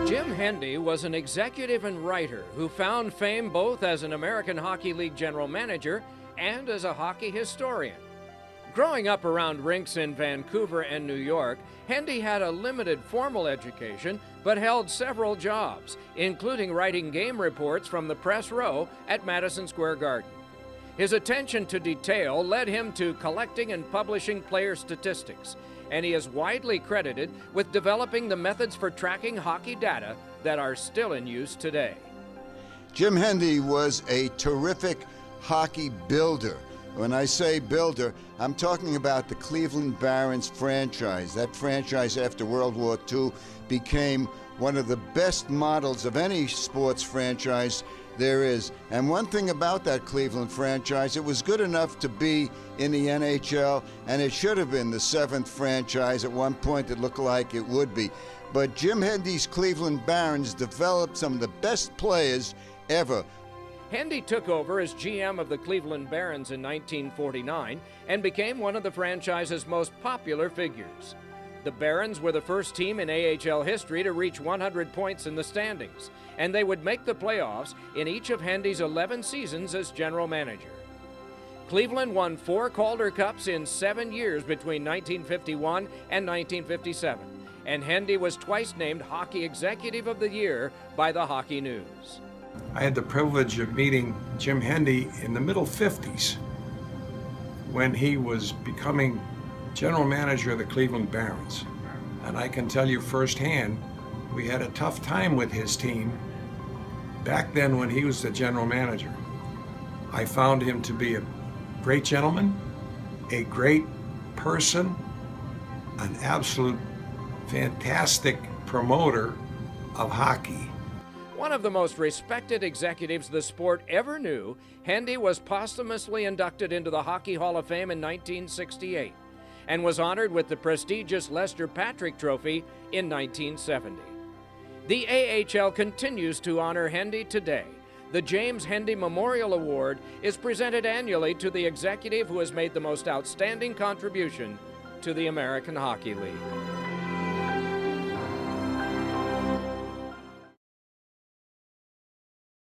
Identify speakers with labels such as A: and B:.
A: Jim Hendy was an executive and writer who found fame both as an American Hockey League general manager and as a hockey historian. Growing up around rinks in Vancouver and New York, Hendy had a limited formal education but held several jobs, including writing game reports from the press row at Madison Square Garden. His attention to detail led him to collecting and publishing player statistics, and he is widely credited with developing the methods for tracking hockey data that are still in use today.
B: Jim Hendy was a terrific hockey builder. When I say builder, I'm talking about the Cleveland Barons franchise. That franchise after World War II became one of the best models of any sports franchise there is. And one thing about that Cleveland franchise, it was good enough to be in the NHL, and it should have been the 7th franchise. At one point it looked like it would be. But Jim Hendy's Cleveland Barons developed some of the best players ever.
A: Hendy took over as GM of the Cleveland Barons in 1949 and became one of the franchise's most popular figures. The Barons were the first team in AHL history to reach 100 points in the standings, and they would make the playoffs in each of Hendy's 11 seasons as general manager. Cleveland won 4 Calder Cups in 7 years between 1951 and 1957, and Hendy was twice named Hockey Executive of the Year by the Hockey News.
C: I had the privilege of meeting Jim Hendy in the middle 50s when he was becoming general manager of the Cleveland Barons. And I can tell you firsthand, we had a tough time with his team back then when he was the general manager. I found him to be a great gentleman, a great person, an absolute fantastic promoter of hockey.
A: One of the most respected executives the sport ever knew, Hendy was posthumously inducted into the Hockey Hall of Fame in 1968 and was honored with the prestigious Lester Patrick Trophy in 1970. The AHL continues to honor Hendy today. The James Hendy Memorial Award is presented annually to the executive who has made the most outstanding contribution to the American Hockey League.